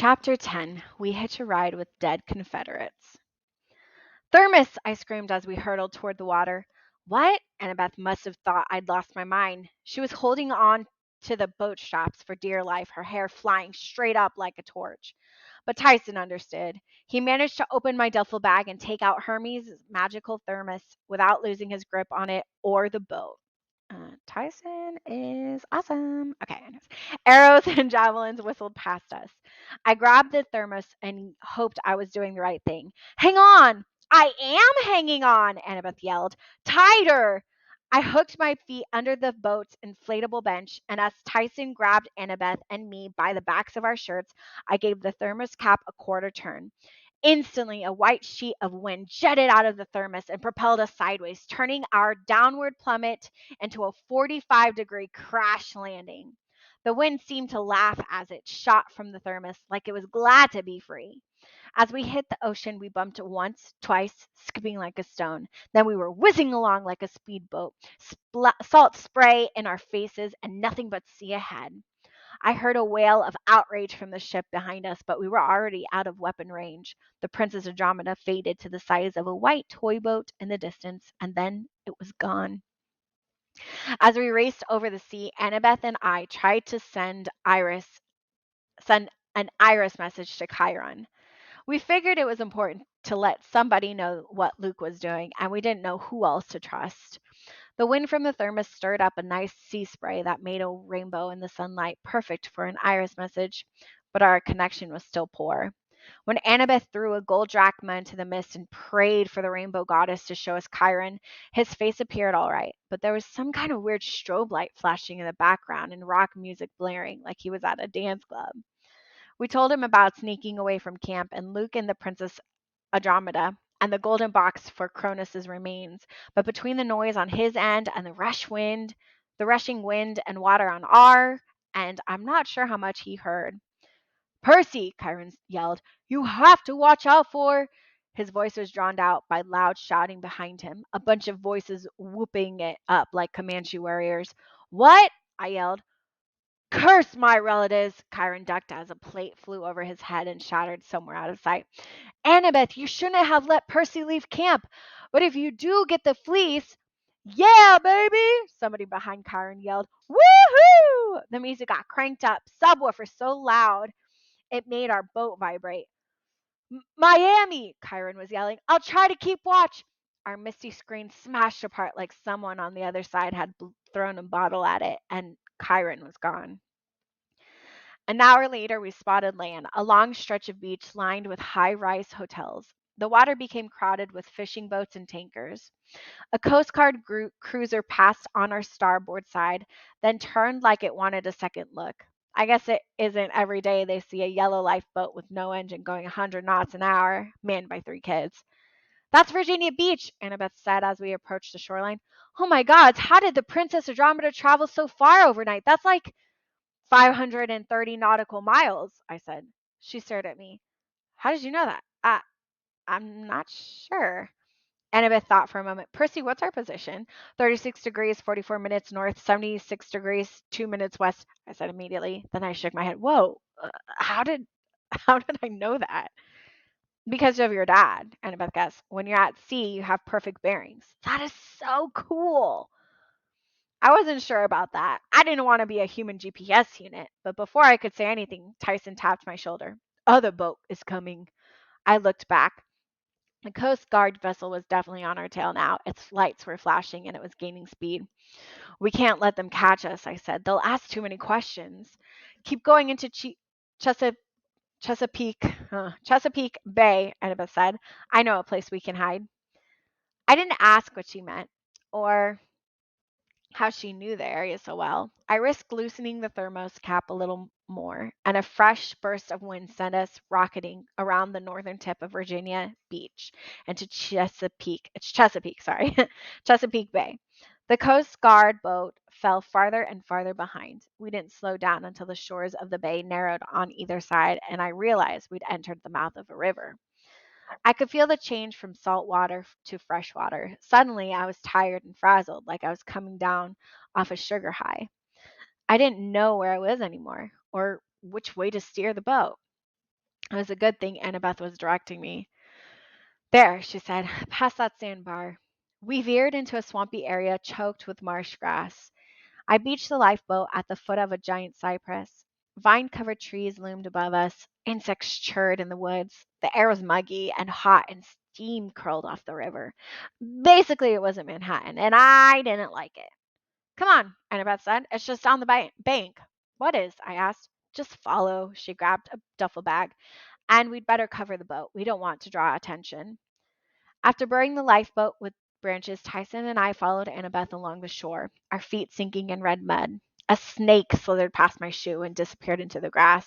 Chapter 10. We Hitch a Ride with Dead Confederates. Thermos! I screamed as we hurtled toward the water. What? Annabeth must have thought I'd lost my mind. She was holding on to the boat straps for dear life, her hair flying straight up like a torch. But Tyson understood. He managed to open my duffel bag and take out Hermes' magical thermos without losing his grip on it or the boat. Tyson is awesome. Okay. Arrows and javelins whistled past us. I grabbed the thermos and hoped I was doing the right thing. Hang on! I am hanging on, Annabeth yelled. Tighter! I hooked my feet under the boat's inflatable bench, and as Tyson grabbed Annabeth and me by the backs of our shirts, I gave the thermos cap a quarter turn. Instantly, a white sheet of wind jetted out of the thermos and propelled us sideways, turning our downward plummet into a 45-degree crash landing. The wind seemed to laugh as it shot from the thermos, like it was glad to be free. As we hit the ocean, we bumped once, twice, skipping like a stone. Then we were whizzing along like a speedboat, salt spray in our faces and nothing but sea ahead. I heard a wail of outrage from the ship behind us, but we were already out of weapon range. The Princess Andromeda faded to the size of a white toy boat in the distance, and then it was gone. As we raced over the sea, Annabeth and I tried to send an Iris message to Chiron. We figured it was important to let somebody know what Luke was doing, and we didn't know who else to trust. The wind from the thermos stirred up a nice sea spray that made a rainbow in the sunlight, perfect for an Iris message, but our connection was still poor. When Annabeth threw a gold drachma into the mist and prayed for the rainbow goddess to show us Chiron, his face appeared all right, but there was some kind of weird strobe light flashing in the background and rock music blaring like he was at a dance club. We told him about sneaking away from camp and Luke and the Princess Andromeda and the golden box for Cronus's remains, but between the noise on his end and the rushing wind and water on our end, I'm not sure how much he heard. Percy, Chiron yelled, you have to watch out for. His voice was drowned out by loud shouting behind him, a bunch of voices whooping it up like Comanche warriors. What? I yelled. Curse my relatives! Chiron ducked as a plate flew over his head and shattered somewhere out of sight. Annabeth, you shouldn't have let Percy leave camp. But if you do get the fleece, yeah, baby! Somebody behind Chiron yelled. Woohoo! The music got cranked up, subwoofer so loud it made our boat vibrate. Miami! Chiron was yelling. I'll try to keep watch. Our misty screen smashed apart like someone on the other side had thrown a bottle at it, and Chiron was gone. An hour later, we spotted land, a long stretch of beach lined with high rise hotels. The water became crowded with fishing boats and tankers. A Coast Guard cruiser passed on our starboard side, then turned like it wanted a second look. I guess it isn't every day they see a yellow lifeboat with no engine going 100 knots an hour, manned by 3 kids. That's Virginia Beach, Annabeth said as we approached the shoreline. Oh my gods, how did the Princess Andromeda travel so far overnight? That's like 530 nautical miles, I said. She stared at me. How did you know that? I'm not sure. Annabeth thought for a moment. Percy, what's our position? 36 degrees, 44 minutes north, 76 degrees, 2 minutes west, I said immediately. Then I shook my head. Whoa, how did how did I know that? Because of your dad, Annabeth guessed. When you're at sea, you have perfect bearings. That is so cool. I wasn't sure about that. I didn't want to be a human GPS unit, but before I could say anything, Tyson tapped my shoulder. Other boat is coming. I looked back. The Coast Guard vessel was definitely on our tail now. Its lights were flashing and it was gaining speed. We can't let them catch us, I said. They'll ask too many questions. Keep going into Chesapeake Bay, Annabeth said. I know a place we can hide. I didn't ask what she meant or how she knew the area so well. I risked loosening the thermos cap a little more, and a fresh burst of wind sent us rocketing around the northern tip of Virginia Beach and to Chesapeake, sorry, Chesapeake Bay. The Coast Guard boat fell farther and farther behind. We didn't slow down until the shores of the bay narrowed on either side, and I realized we'd entered the mouth of a river. I could feel the change from salt water to fresh water. Suddenly, I was tired and frazzled, like I was coming down off a sugar high. I didn't know where I was anymore or which way to steer the boat. It was a good thing Annabeth was directing me. There, she said, past that sandbar. We veered into a swampy area choked with marsh grass. I beached the lifeboat at the foot of a giant cypress. Vine-covered trees loomed above us. Insects chirred in the woods. The air was muggy and hot, and steam curled off the river. Basically, it wasn't Manhattan, and I didn't like it. Come on, Annabeth said. It's just down the bank. What is? I asked. Just follow. She grabbed a duffel bag. And we'd better cover the boat. We don't want to draw attention. After burying the lifeboat with branches, Tyson and I followed Annabeth along the shore, our feet sinking in red mud. A snake slithered past my shoe and disappeared into the grass.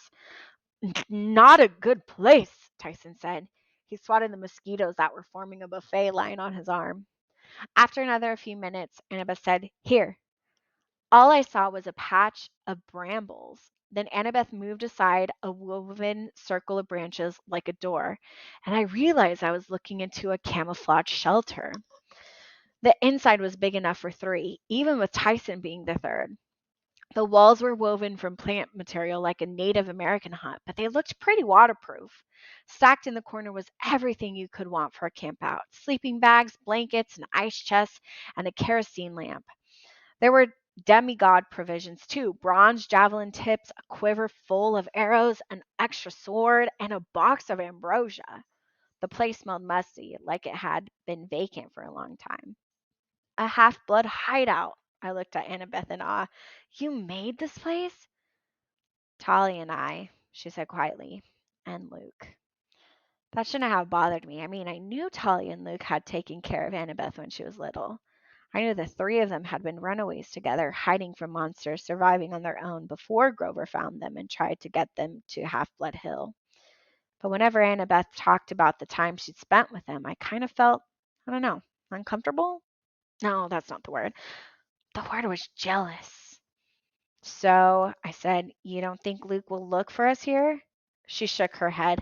Not a good place, Tyson said. He swatted the mosquitoes that were forming a buffet line on his arm. After another few minutes, Annabeth said, Here. All I saw was a patch of brambles. Then Annabeth moved aside a woven circle of branches like a door, and I realized I was looking into a camouflage shelter. The inside was big enough for three, even with Tyson being the third. The walls were woven from plant material like a Native American hut, but they looked pretty waterproof. Stacked in the corner was everything you could want for a campout: sleeping bags, blankets, an ice chest, and a kerosene lamp. There were demigod provisions too: bronze javelin tips, a quiver full of arrows, an extra sword, and a box of ambrosia. The place smelled musty, like it had been vacant for a long time. A half-blood hideout. I looked at Annabeth in awe. You made this place? Talia and I, she said quietly, and Luke. That shouldn't have bothered me. I mean, I knew Talia and Luke had taken care of Annabeth when she was little. I knew the three of them had been runaways together, hiding from monsters, surviving on their own before Grover found them and tried to get them to Half Blood Hill. But whenever Annabeth talked about the time she'd spent with them, I kind of felt, I don't know, uncomfortable? No, that's not the word. The word was jealous. So I said, You don't think Luke will look for us here? She shook her head.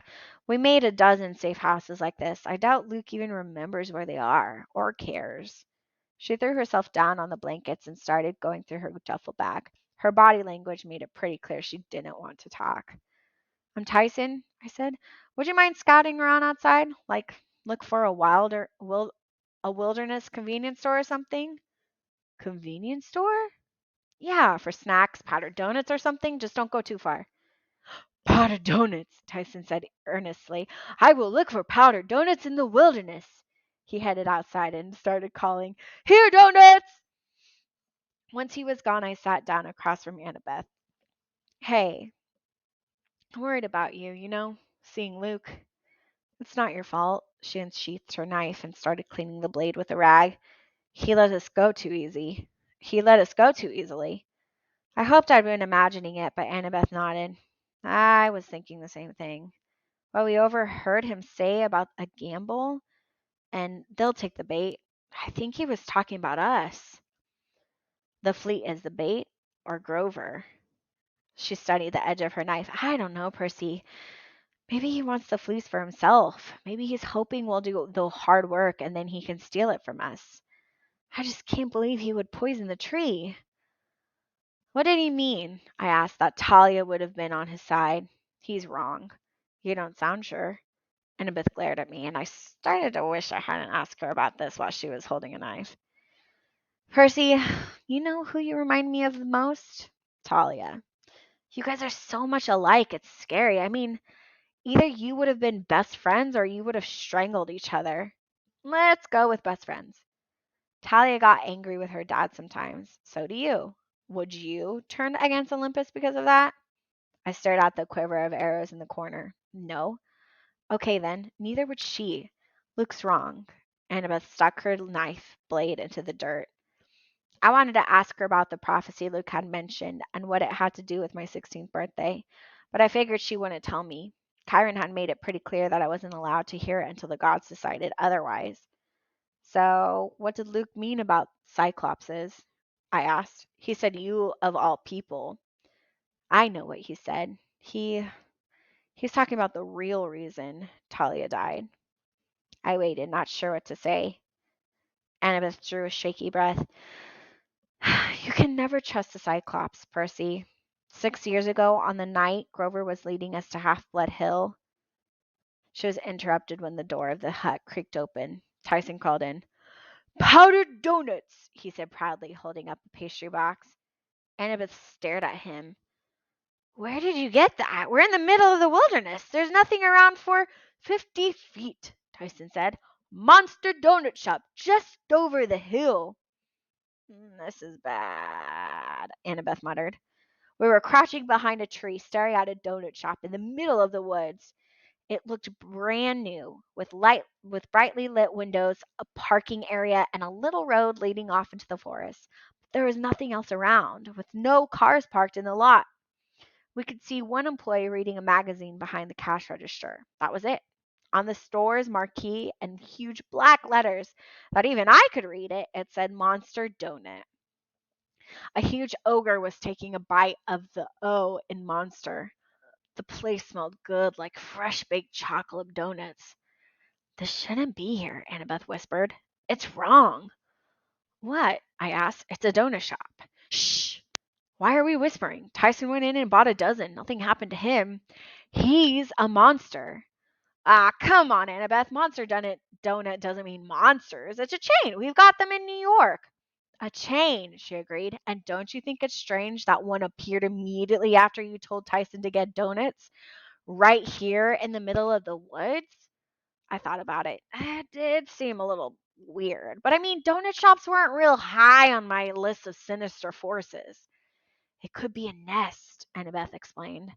We made a dozen safe houses like this. I doubt Luke even remembers where they are or cares. She threw herself down on the blankets and started going through her duffel bag. Her body language made it pretty clear she didn't want to talk. I'm Tyson, I said. Would you mind scouting around outside? Like, look for a wilderness convenience store or something? Convenience store? Yeah, for snacks, powdered donuts or something. Just don't go too far. Powdered donuts, Tyson said earnestly. I will look for powdered donuts in the wilderness. He headed outside and started calling, Here, donuts! Once he was gone, I sat down across from Annabeth. Hey, I'm worried about you, seeing Luke. It's not your fault. She unsheathed her knife and started cleaning the blade with a rag. He let us go too easy. He let us go too easily. I hoped I'd been imagining it, but Annabeth nodded. I was thinking the same thing. What we overheard him say about a gamble, and they'll take the bait. I think he was talking about us. The fleet is the bait, or Grover. She studied the edge of her knife. I don't know, Percy. Maybe he wants the fleece for himself. Maybe he's hoping we'll do the hard work and then he can steal it from us. I just can't believe he would poison the tree. What did he mean? I asked, that Talia would have been on his side. He's wrong. You don't sound sure. Annabeth glared at me, and I started to wish I hadn't asked her about this while she was holding a knife. Percy, you know who you remind me of the most? Talia. You guys are so much alike, it's scary. I mean, either you would have been best friends or you would have strangled each other. Let's go with best friends. Talia got angry with her dad sometimes. So do you. Would you turn against Olympus because of that? I stared at the quiver of arrows in the corner. No. Okay then, neither would she. Luke's wrong. Annabeth stuck her knife blade into the dirt. I wanted to ask her about the prophecy Luke had mentioned and what it had to do with my 16th birthday, but I figured she wouldn't tell me. Chiron had made it pretty clear that I wasn't allowed to hear it until the gods decided otherwise. So, what did Luke mean about Cyclopses? I asked. He said, You of all people. I know what he said. He's talking about the real reason Talia died. I waited, not sure what to say. Annabeth drew a shaky breath. You can never trust the Cyclops, Percy. 6 years ago, on the night Grover was leading us to Half Blood Hill, She was interrupted when the door of the hut creaked open. Tyson called in. "Powdered doughnuts," he said proudly, holding up a pastry box. Annabeth stared at him. "Where did you get that? We're in the middle of the wilderness. There's nothing around for 50 feet," Tyson said. "Monster Donut Shop just over the hill." This is bad," Annabeth muttered. We were crouching behind a tree, staring at a donut shop in the middle of the woods. It looked brand new, with brightly lit windows, a parking area, and a little road leading off into the forest. But there was nothing else around, with no cars parked in the lot. We could see one employee reading a magazine behind the cash register. That was it. On the store's marquee in huge black letters that even I could read it said Monster Donut. A huge ogre was taking a bite of the O in Monster. The place smelled good, like fresh baked chocolate donuts. "This shouldn't be here," Annabeth whispered. "It's wrong." "What?" I asked. "It's a donut shop." "Shh! Why are we whispering? Tyson went in and bought a dozen. Nothing happened to him. He's a monster." "Ah, come on, Annabeth. Monster donut doesn't mean monsters. It's a chain. We've got them in New York." "A chain," she agreed. "And don't you think it's strange that one appeared immediately after you told Tyson to get donuts? Right here in the middle of the woods?" I thought about it. It did seem a little weird. But I mean, donut shops weren't real high on my list of sinister forces. "It could be a nest," Annabeth explained.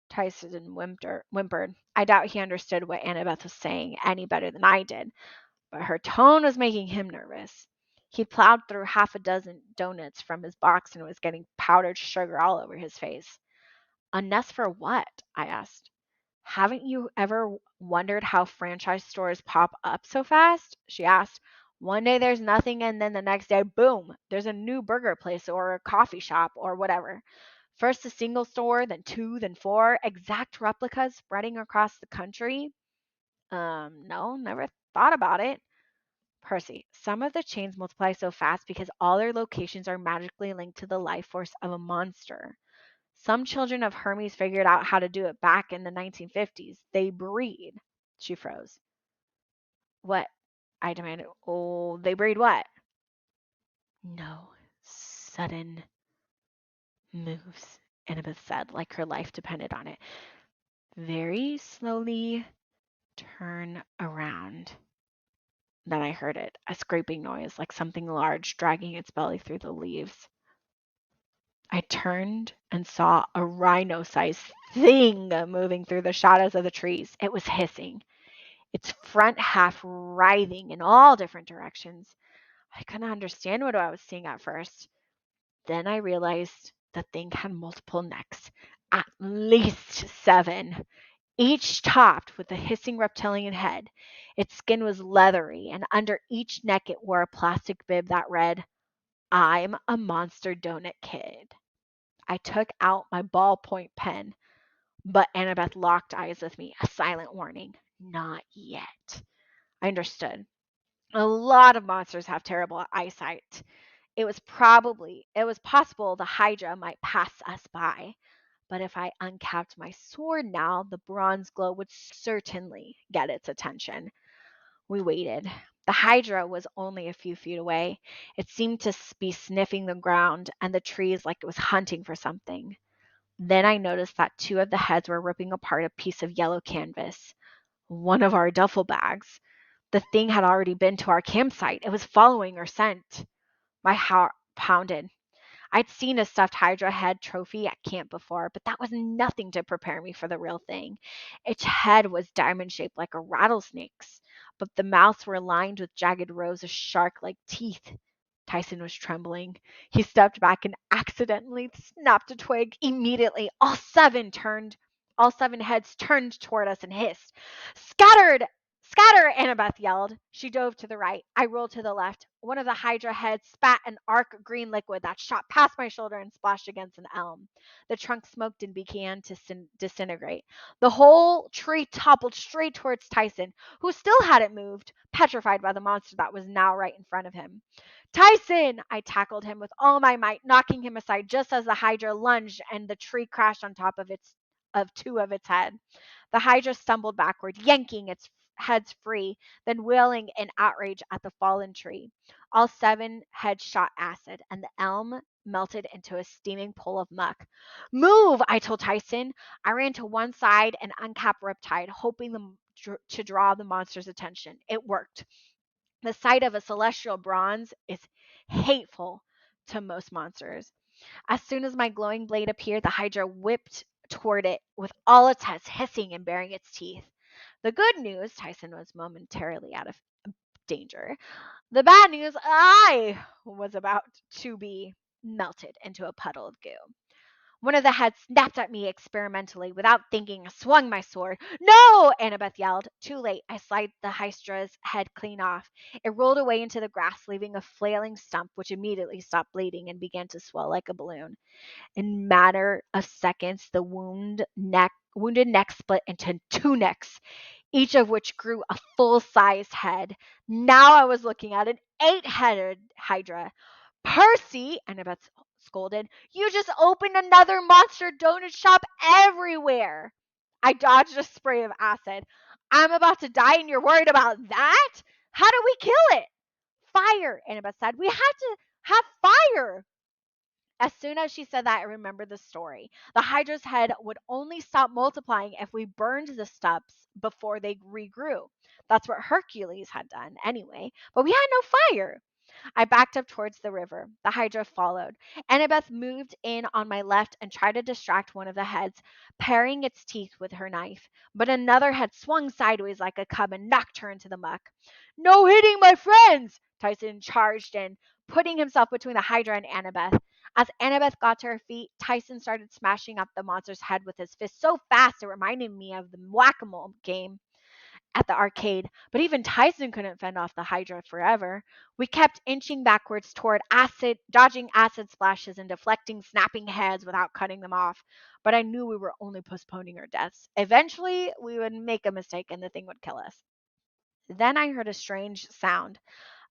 Tyson whimpered. I doubt he understood what Annabeth was saying any better than I did, but her tone was making him nervous. He plowed through half a dozen donuts from his box and was getting powdered sugar all over his face. "A nest for what?" I asked. "Haven't you ever wondered how franchise stores pop up so fast?" she asked. "One day there's nothing, and then the next day, boom, there's a new burger place or a coffee shop or whatever. First a single store, then two, then four, exact replicas spreading across the country." No, never thought about it." "Percy, some of the chains multiply so fast because all their locations are magically linked to the life force of a monster. Some children of Hermes figured out how to do it back in the 1950s. They breed." She froze. "What?" I demanded. "Oh, they breed what?" "No sudden moves," Annabeth said, like her life depended on it. "Very slowly turn around." Then I heard it, a scraping noise, like something large dragging its belly through the leaves. I turned and saw a rhino-sized thing moving through the shadows of the trees. It was hissing, its front half writhing in all different directions. I couldn't understand what I was seeing at first. Then I realized the thing had multiple necks, at least 7, each topped with a hissing reptilian head. Its skin was leathery, and under each neck it wore a plastic bib that read, "I'm a monster donut kid." I took out my ballpoint pen, but Annabeth locked eyes with me, a silent warning. "Not yet." I understood. A lot of monsters have terrible eyesight. It was possible the Hydra might pass us by. But if I uncapped my sword now, the bronze glow would certainly get its attention. We waited. The Hydra was only a few feet away. It seemed to be sniffing the ground and the trees like it was hunting for something. Then I noticed that 2 of the heads were ripping apart a piece of yellow canvas, one of our duffel bags. The thing had already been to our campsite. It was following our scent. My heart pounded. I'd seen a stuffed Hydra head trophy at camp before, but that was nothing to prepare me for the real thing. Its head was diamond shaped like a rattlesnake's, but the mouths were lined with jagged rows of shark like teeth. Tyson was trembling. He stepped back and accidentally snapped a twig. Immediately, all 7 heads turned toward us and hissed. "Scattered! Scatter!" Annabeth yelled. She dove to the right. I rolled to the left. One of the Hydra heads spat an arc green liquid that shot past my shoulder and splashed against an elm. The trunk smoked and began to disintegrate. The whole tree toppled straight towards Tyson, who still hadn't moved, petrified by the monster that was now right in front of him. "Tyson!" I tackled him with all my might, knocking him aside just as the Hydra lunged and the tree crashed on top of 2 of its head. The Hydra stumbled backward, yanking its heads free, then wailing in outrage at the fallen tree. All 7 heads shot acid, and the elm melted into a steaming pool of muck. Move! I told Tyson. I ran to one side and uncapped Riptide, hoping to draw the monster's attention. It worked. The sight of a celestial bronze is hateful to most monsters. As soon as my glowing blade appeared, the Hydra whipped toward it with all its heads hissing and baring its teeth. The good news, Tyson was momentarily out of danger. The bad news, I was about to be melted into a puddle of goo. One of the heads snapped at me experimentally. Without thinking, I swung my sword. No! Annabeth yelled. Too late. I sliced the Hydra's head clean off. It rolled away into the grass, leaving a flailing stump, which immediately stopped bleeding and began to swell like a balloon. In a matter of seconds, the wounded neck split into 2 necks, each of which grew a full-sized head. Now I was looking at an 8-headed Hydra. Percy, Annabeth scolded, you just opened another monster donut shop everywhere. I dodged a spray of acid. I'm about to die and you're worried about that? How do we kill it? Fire, Annabeth said. We had to have fire. As soon as she said that, I remembered the story. The Hydra's head would only stop multiplying if we burned the stumps before they regrew. That's what Hercules had done anyway, but we had no fire. I backed up towards the river. The Hydra followed. Annabeth moved in on my left and tried to distract one of the heads, paring its teeth with her knife. But another head swung sideways like a cub and knocked her into the muck. No hitting, my friends! Tyson charged in, putting himself between the Hydra and Annabeth. As Annabeth got to her feet, Tyson started smashing up the monster's head with his fist so fast it reminded me of the whack-a-mole game at the arcade, but even Tyson couldn't fend off the Hydra forever. We kept inching backwards toward acid, dodging acid splashes and deflecting snapping heads without cutting them off. But I knew we were only postponing our deaths. Eventually, we would make a mistake and the thing would kill us. Then I heard a strange sound,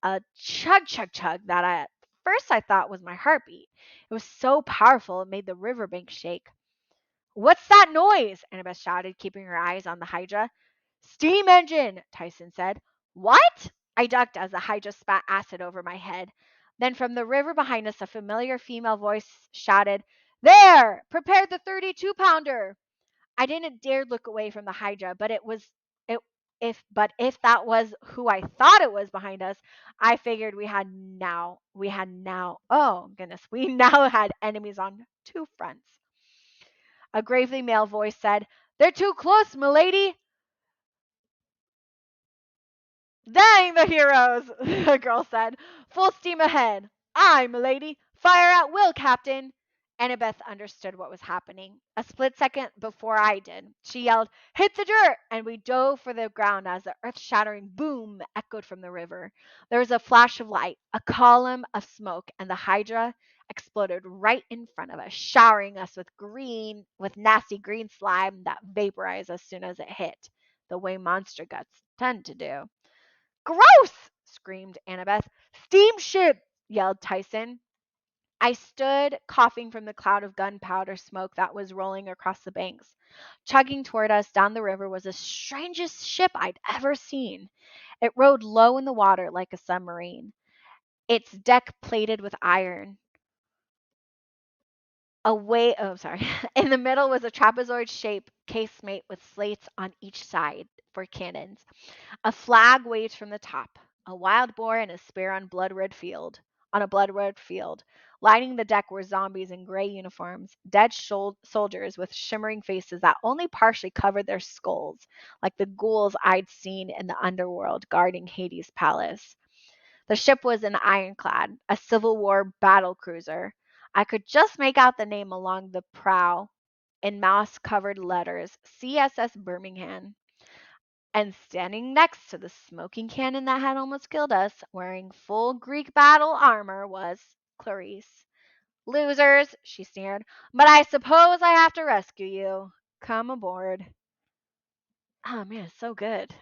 a chug chug chug that at first I thought was my heartbeat. It was so powerful it made the riverbank shake. What's that noise? Annabeth shouted, keeping her eyes on the Hydra. Steam engine, Tyson said. What? I ducked as the Hydra spat acid over my head. Then from the river behind us, a familiar female voice shouted, There! Prepare the 32-pounder! I didn't dare look away from the Hydra, but it if that was who I thought it was behind us, I figured we now had enemies on 2 fronts. A gravely male voice said, They're too close, milady! Dang the heroes, the girl said. Full steam ahead. Aye, milady. Fire at will, Captain. Annabeth understood what was happening. A split second before I did, she yelled, Hit the dirt! And we dove for the ground as the earth-shattering boom echoed from the river. There was a flash of light, a column of smoke, and the Hydra exploded right in front of us, showering us with nasty green slime that vaporized as soon as it hit, the way monster guts tend to do. Gross! Screamed Annabeth. Steamship! Yelled Tyson. I stood coughing from the cloud of gunpowder smoke that was rolling across the banks. Chugging toward us down the river was the strangest ship I'd ever seen. It rode low in the water like a submarine, its deck plated with iron. In the middle was a trapezoid-shaped casemate with slates on each side for cannons. A flag waved from the top, a wild boar and a spear on a blood-red field. Lining the deck were zombies in gray uniforms, dead soldiers with shimmering faces that only partially covered their skulls, like the ghouls I'd seen in the underworld guarding Hades' palace. The ship was an ironclad, a Civil War battle cruiser. I could just make out the name along the prow in moss-covered letters, CSS Birmingham. And standing next to the smoking cannon that had almost killed us, wearing full Greek battle armor, was Clarice. Losers, she sneered, but I suppose I have to rescue you. Come aboard. Oh man, it's so good.